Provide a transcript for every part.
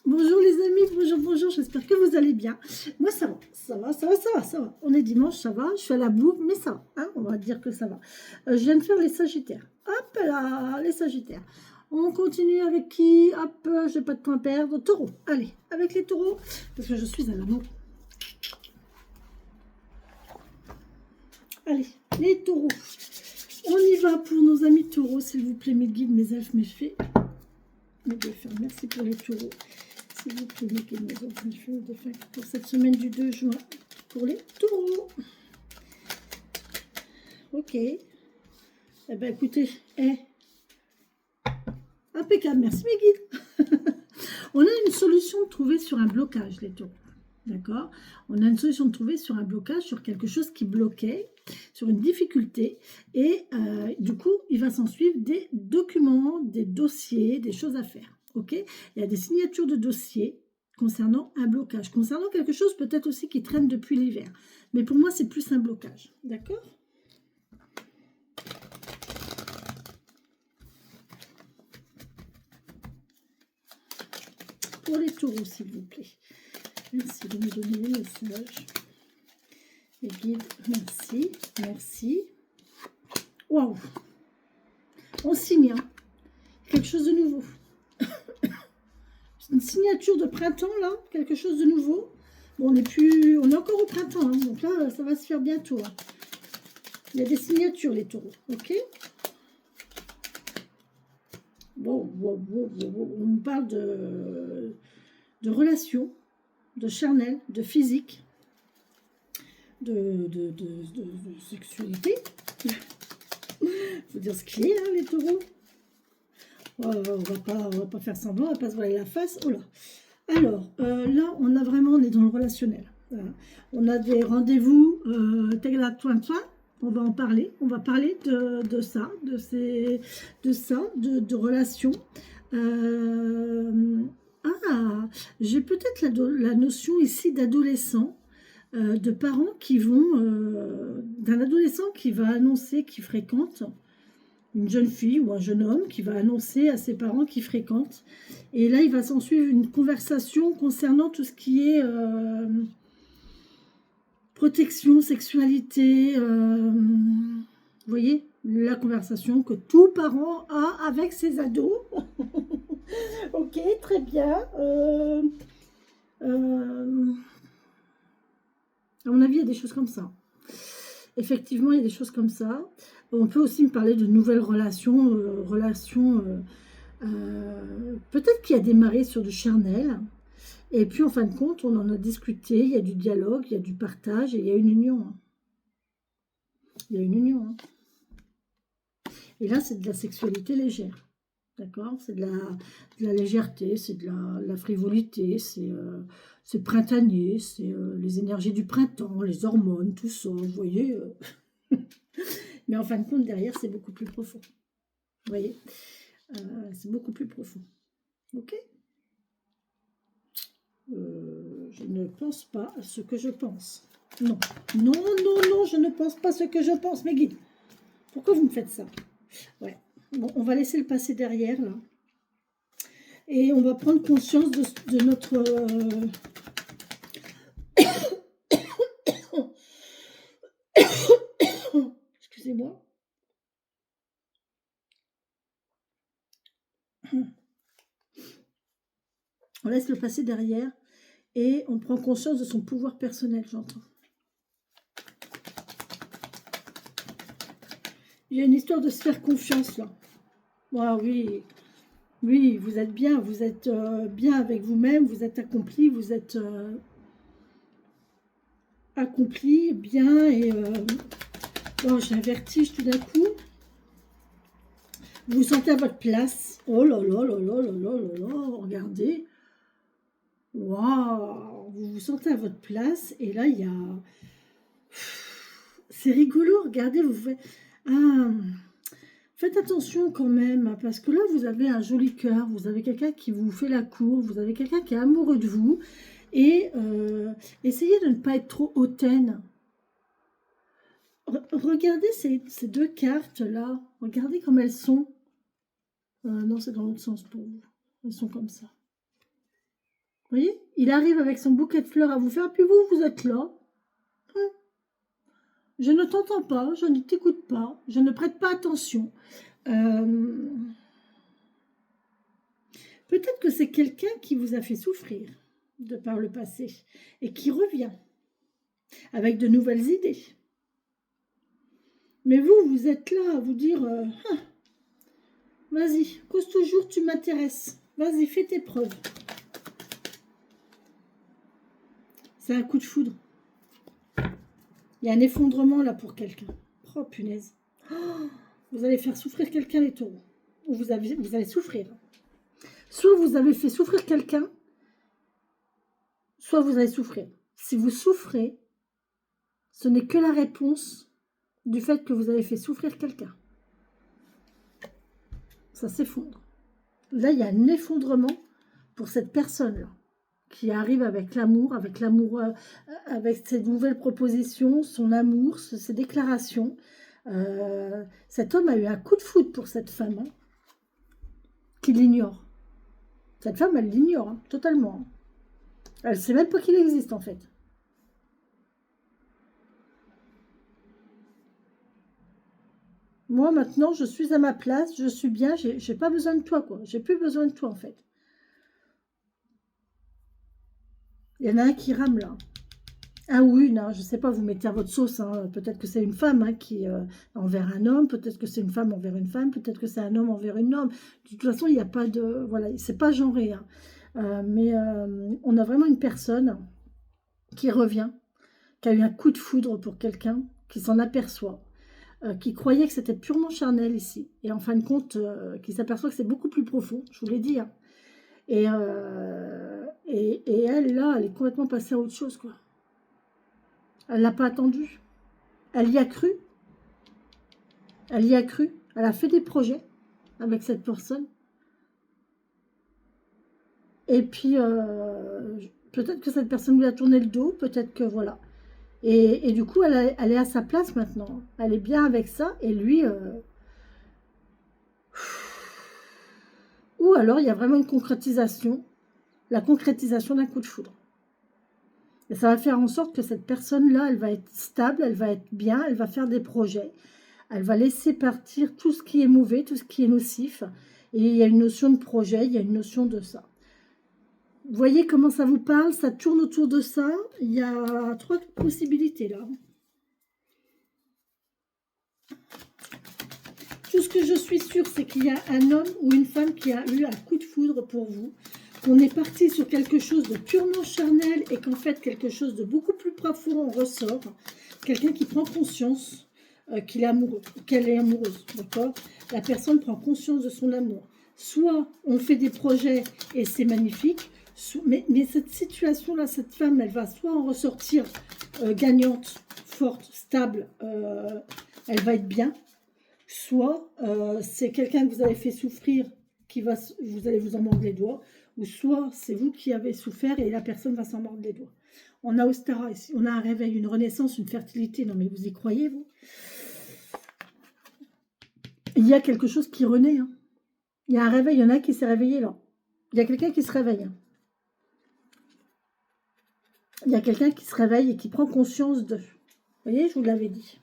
Bonjour les amis, bonjour, bonjour, j'espère que vous allez bien. Moi ça va, ça va, ça va, ça va, ça va. On est dimanche, ça va, je suis à la bourre, mais ça va, hein, on va dire que ça va. Je viens de faire les Sagittaires. Hop là, les Sagittaires. On continue avec qui? Hop, j'ai pas de temps à perdre. Taureau, allez, avec les taureaux, parce que je suis à la bourre. Allez, les taureaux. On y va pour nos amis taureaux, s'il vous plaît, mes guides, mes elfes, mes fées. Mes défunts, merci pour les taureaux. S'il vous plaît, mes guides, mes elfes, mes fées, mes défunts, pour cette semaine du 2 juin, pour les taureaux. Ok. Eh bien, écoutez, impeccable, merci mes guides. On a une solution de trouver sur un blocage, les taureaux. D'accord? On a une solution de trouver sur un blocage, sur quelque chose qui bloquait, sur une difficulté. Et du coup, il va s'en suivre des documents, des dossiers, des choses à faire. Ok? Il y a des signatures de dossiers concernant un blocage, concernant quelque chose peut-être aussi qui traîne depuis l'hiver. Mais pour moi, c'est plus un blocage. D'accord? Pour les taureaux, s'il vous plaît. Merci de me donner les messages. Les guides, merci, merci. Waouh! On signe, hein. Quelque chose de nouveau. Une signature de printemps, là, quelque chose de nouveau. Bon, on est encore au printemps, hein, donc là, ça va se faire bientôt. Hein. Il y a des signatures, les taureaux, ok? Bon, on parle de relations, de charnel, de physique, de sexualité. Faut dire ce qu'il est, hein, les taureaux. On va pas faire semblant, on va pas se voiler la face. Oh là. Alors, là, on est dans le relationnel. Voilà. On a des rendez-vous, on va en parler. On va parler de ça, de relations. J'ai peut-être la notion ici d'adolescent, de parents qui vont, d'un adolescent qui va annoncer qu'il fréquente une jeune fille ou un jeune homme qui va annoncer à ses parents qu'il fréquente. Et là, il va s'en suivre une conversation concernant tout ce qui est protection, sexualité. Vous voyez, la conversation que tout parent a avec ses ados. Ok, très bien. À mon avis, il y a des choses comme ça. Effectivement, il y a des choses comme ça. On peut aussi me parler de nouvelles relations, peut-être qu'il y a démarré sur du charnel, et puis en fin de compte, on en a discuté, il y a du dialogue, il y a du partage, et il y a une union. Hein. Il y a une union. Hein. Et là, c'est de la sexualité légère. D'accord? C'est de la légèreté, c'est de la frivolité, c'est printanier, c'est les énergies du printemps, les hormones, tout ça, vous voyez. Mais en fin de compte, derrière, c'est beaucoup plus profond. Vous voyez? C'est beaucoup plus profond. Ok? Je ne pense pas à ce que je pense. Non, non, non, non, je ne pense pas ce que je pense. Mes guides, pourquoi vous me faites ça? Ouais. Bon, on va laisser le passé derrière, là. Et on va prendre conscience de notre... Excusez-moi. On laisse le passé derrière et on prend conscience de son pouvoir personnel, j'entends. Il y a une histoire de se faire confiance, là. Ah oui, oui, vous êtes bien avec vous-même, vous êtes accompli, vous êtes accompli, bien, et oh, j'ai un vertige tout d'un coup. Vous vous sentez à votre place. Oh là là là là là là là là, regardez. Waouh, vous vous sentez à votre place, et là, il y a... C'est rigolo, regardez, vous faites... Ah, faites attention quand même, parce que là, vous avez un joli cœur, vous avez quelqu'un qui vous fait la cour, vous avez quelqu'un qui est amoureux de vous, et essayez de ne pas être trop hautaine. Regardez ces deux cartes-là, regardez comme elles sont. Non, c'est dans l'autre sens pour vous. Elles sont comme ça. Vous voyez, il arrive avec son bouquet de fleurs à vous faire, puis vous, vous êtes là. Je ne t'entends pas, je ne t'écoute pas, je ne prête pas attention. Peut-être que c'est quelqu'un qui vous a fait souffrir de par le passé et qui revient avec de nouvelles idées. Mais vous, vous êtes là à vous dire vas-y, cause toujours, tu m'intéresses. Vas-y, fais tes preuves. C'est un coup de foudre. Il y a un effondrement là pour quelqu'un. Oh, punaise. Oh, vous allez faire souffrir quelqu'un, les taureaux. Ou vous allez souffrir. Soit vous avez fait souffrir quelqu'un, soit vous allez souffrir. Si vous souffrez, ce n'est que la réponse du fait que vous avez fait souffrir quelqu'un. Ça s'effondre. Là, il y a un effondrement pour cette personne-là qui arrive avec l'amour, avec ses nouvelles propositions, son amour, ses déclarations. Cet homme a eu un coup de foudre pour cette femme hein, qui l'ignore. Cette femme, elle l'ignore hein, totalement. Hein. Elle ne sait même pas qu'il existe en fait. Moi, maintenant, je suis à ma place, je suis bien, j'ai pas besoin de toi, quoi. J'ai plus besoin de toi, en fait. Il y en a un qui rame, là. Un ou une, hein, je sais pas, vous mettez à votre sauce. Hein. Peut-être que c'est une femme hein, qui envers un homme, peut-être que c'est une femme envers une femme, peut-être que c'est un homme envers une homme. De toute façon, il n'y a pas de... Voilà, c'est pas genré. Hein. Mais on a vraiment une personne qui revient, qui a eu un coup de foudre pour quelqu'un, qui s'en aperçoit. Qui croyait que c'était purement charnel ici. Et en fin de compte, qui s'aperçoit que c'est beaucoup plus profond, je vous l'ai dit. Hein. Et elle, là, elle est complètement passée à autre chose, quoi. Elle ne l'a pas attendu. Elle y a cru. Elle y a cru. Elle a fait des projets avec cette personne. Et puis, peut-être que cette personne lui a tourné le dos, peut-être que voilà. Et du coup, elle est à sa place maintenant. Elle est bien avec ça. Et lui... Ou alors, il y a vraiment une concrétisation, la concrétisation d'un coup de foudre. Et ça va faire en sorte que cette personne-là, elle va être stable, elle va être bien, elle va faire des projets. Elle va laisser partir tout ce qui est mauvais, tout ce qui est nocif. Et il y a une notion de projet, il y a une notion de ça. Vous voyez comment ça vous parle? Ça tourne autour de ça. Il y a 3 possibilités là. Tout ce que je suis sûre, c'est qu'il y a un homme ou une femme qui a eu un coup de foudre pour vous. Qu'on est parti sur quelque chose de purement charnel et qu'en fait, quelque chose de beaucoup plus profond en ressort. Quelqu'un qui prend conscience qu'il est amoureux, qu'elle est amoureuse, d'accord? La personne prend conscience de son amour. Soit on fait des projets et c'est magnifique, mais cette situation-là, cette femme, elle va soit en ressortir gagnante, forte, stable, elle va être bien, soit c'est quelqu'un que vous avez fait souffrir, vous allez vous en mordre les doigts, ou soit c'est vous qui avez souffert et la personne va s'en mordre les doigts. On a Ostara ici, on a un réveil, une renaissance, une fertilité. Non mais vous y croyez, vous? Il y a quelque chose qui renaît. Hein. Il y a un réveil, il y en a qui s'est réveillé là. Il y a quelqu'un qui se réveille. Hein. Il y a quelqu'un qui se réveille et qui prend conscience de... Vous voyez, je vous l'avais dit.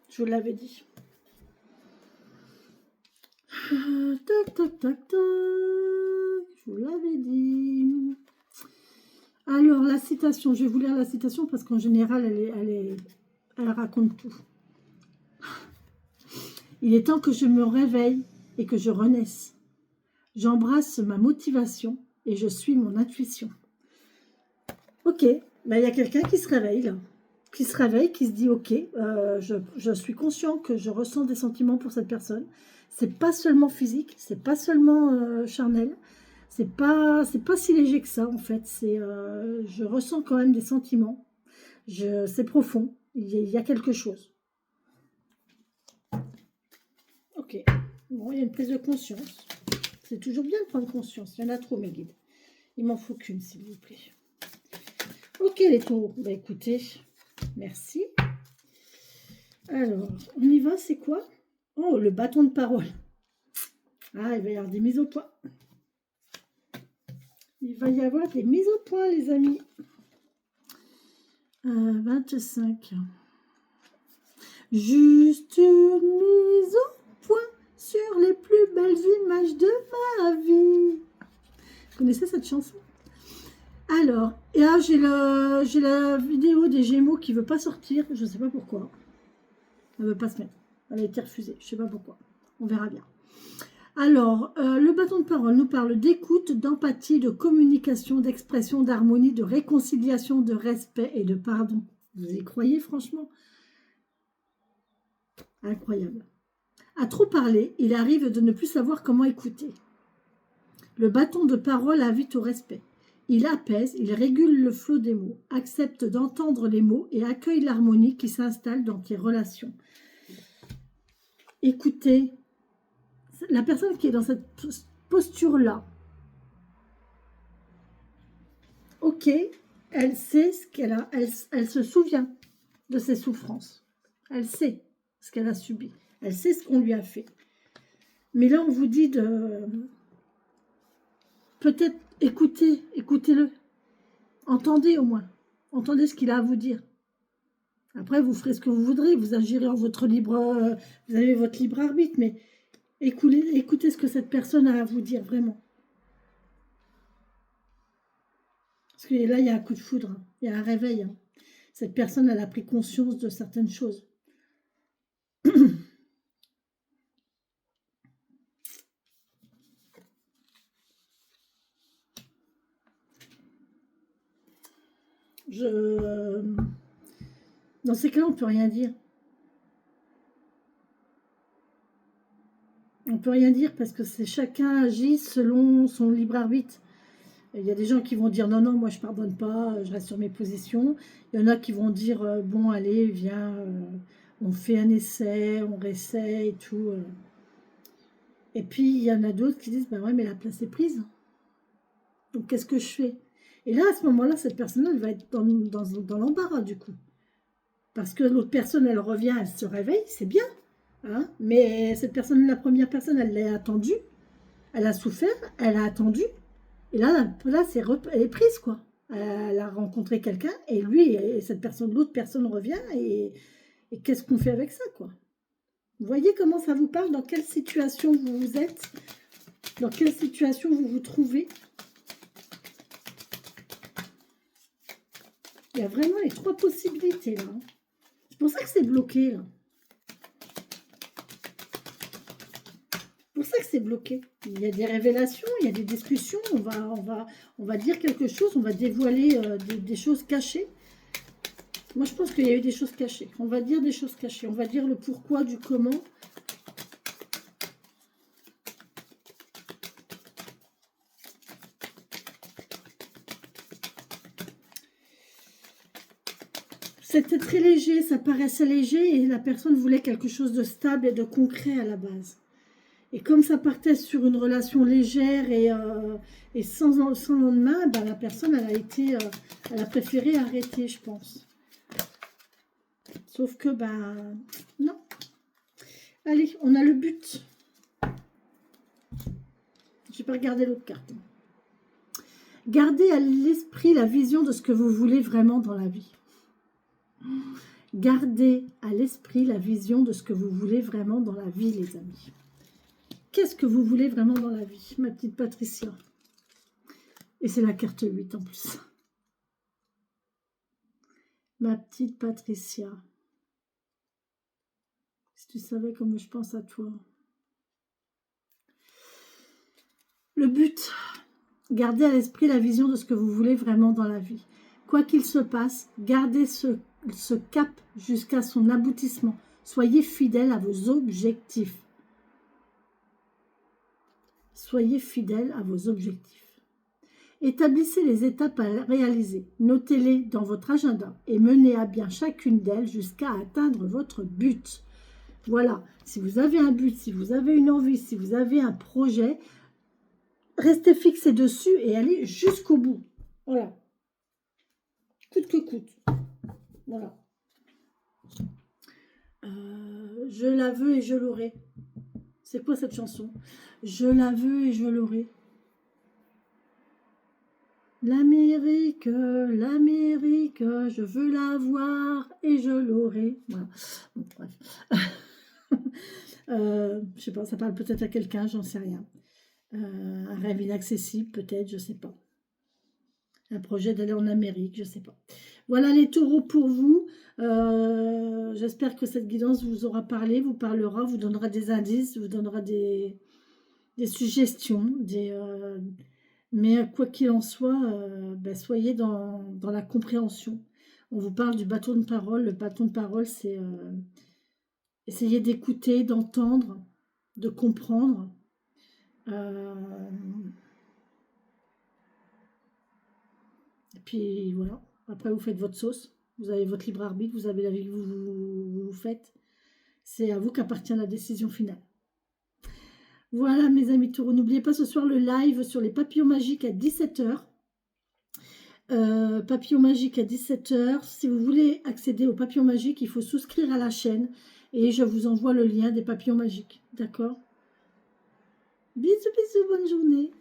Je vous l'avais dit. Tac, tac, tac, tac. Je vous l'avais dit. Alors, la citation. Je vais vous lire la citation parce qu'en général, elle raconte tout. Il est temps que je me réveille et que je renaisse. J'embrasse ma motivation et je suis mon intuition. Ok, ben, il y a quelqu'un qui se réveille là. Qui se réveille, qui se dit ok, je suis conscient que je ressens des sentiments pour cette personne. C'est pas seulement physique, c'est pas seulement charnel, c'est pas si léger que ça en fait. Je ressens quand même des sentiments. C'est profond, il y a quelque chose. Ok, bon, il y a une prise de conscience. C'est toujours bien de prendre conscience. Il y en a trop mes guides. Il m'en faut qu'une s'il vous plaît. Ok les taureaux, bah écoutez, merci. Alors, on y va, c'est quoi? Oh, le bâton de parole. Ah, il va y avoir des mises au point. Il va y avoir des mises au point, les amis. 25. Juste une mise au point sur les plus belles images de ma vie. Vous connaissez cette chanson? Alors, et là, j'ai la vidéo des Gémeaux qui ne veut pas sortir. Je ne sais pas pourquoi. Elle ne veut pas se mettre. Elle a été refusée. Je ne sais pas pourquoi. On verra bien. Alors, le bâton de parole nous parle d'écoute, d'empathie, de communication, d'expression, d'harmonie, de réconciliation, de respect et de pardon. Vous y croyez, franchement? Incroyable. À trop parler, il arrive de ne plus savoir comment écouter. Le bâton de parole invite au respect. Il apaise, il régule le flot des mots, accepte d'entendre les mots et accueille l'harmonie qui s'installe dans tes relations. Écoutez, la personne qui est dans cette posture-là, ok, elle sait ce qu'elle a, elle se souvient de ses souffrances. Elle sait ce qu'elle a subi. Elle sait ce qu'on lui a fait. Mais là, on vous dit de... Peut-être écoutez-le. Entendez au moins. Entendez ce qu'il a à vous dire. Après, vous ferez ce que vous voudrez. Vous agirez en votre libre... vous avez votre libre arbitre. Mais écoutez ce que cette personne a à vous dire, vraiment. Parce que là, il y a un coup de foudre. Hein. Il y a un réveil. Hein. Cette personne, elle a pris conscience de certaines choses. Dans ces cas-là, on ne peut rien dire. On ne peut rien dire parce que c'est chacun agit selon son libre arbitre. Il y a des gens qui vont dire non, non, moi je ne pardonne pas, je reste sur mes positions. Il y en a qui vont dire bon, allez, viens, on fait un essai, on réessaie et tout. Et puis il y en a d'autres qui disent bah ouais, mais la place est prise. Donc qu'est-ce que je fais? Et là, à ce moment-là, cette personne elle va être dans l'embarras du coup. Parce que l'autre personne, elle revient, elle se réveille, c'est bien. Hein, mais cette personne, la première personne, elle l'a attendue, elle a souffert, elle a attendu. Et là elle est prise, quoi. Elle a rencontré quelqu'un, et lui, et cette personne, l'autre personne revient, et qu'est-ce qu'on fait avec ça, quoi? Vous voyez comment ça vous parle? Dans quelle situation vous êtes? Dans quelle situation vous vous trouvez? Il y a vraiment les trois possibilités, là. C'est pour ça que c'est bloqué, là. C'est pour ça que c'est bloqué. Il y a des révélations, il y a des discussions, on va dire quelque chose, on va dévoiler des choses cachées. Moi, je pense qu'il y a eu des choses cachées. On va dire des choses cachées. On va dire le pourquoi, du comment. C'était très léger, ça paraissait léger et la personne voulait quelque chose de stable et de concret à la base. Et comme ça partait sur une relation légère et sans lendemain, ben, la personne, elle a préféré arrêter, je pense. Sauf que, ben, non. Allez, on a le but. Je vais pas regarder l'autre carte. Gardez à l'esprit la vision de ce que vous voulez vraiment dans la vie. Gardez à l'esprit la vision de ce que vous voulez vraiment dans la vie, les amis. Qu'est-ce que vous voulez vraiment dans la vie, ma petite Patricia? Et c'est la carte 8 en plus. Ma petite Patricia. Si tu savais comme je pense à toi. Le but, gardez à l'esprit la vision de ce que vous voulez vraiment dans la vie. Quoi qu'il se passe, gardez ce cap jusqu'à son aboutissement. Soyez fidèle à vos objectifs. Soyez fidèle à vos objectifs. Établissez les étapes à réaliser. Notez-les dans votre agenda et menez à bien chacune d'elles jusqu'à atteindre votre but. Voilà, si vous avez un but, si vous avez une envie, si vous avez un projet, restez fixé dessus et allez jusqu'au bout. Voilà. Coûte que coûte. Voilà. Je la veux et je l'aurai. C'est quoi cette chanson? Je la veux et je l'aurai. L'Amérique, l'Amérique, je veux la voir et je l'aurai. Voilà. Bon, bref. Je sais pas, ça parle peut-être à quelqu'un, j'en sais rien. Un rêve inaccessible, peut-être, je sais pas. Un projet d'aller en Amérique, je sais pas. Voilà les taureaux pour vous. J'espère que cette guidance vous aura parlé, vous parlera, vous donnera des indices, vous donnera des suggestions, mais quoi qu'il en soit, ben, soyez dans la compréhension. On vous parle du bâton de parole. Le bâton de parole, c'est essayer d'écouter, d'entendre, de comprendre. Et puis voilà. Après, vous faites votre sauce. Vous avez votre libre arbitre. Vous avez la vie que vous faites. C'est à vous qu'appartient la décision finale. Voilà, mes amis taureaux. N'oubliez pas ce soir le live sur les papillons magiques à 17h. Papillon magique à 17h. Si vous voulez accéder aux papillons magiques, il faut souscrire à la chaîne et je vous envoie le lien des papillons magiques. D'accord? Bisous, bisous, bonne journée.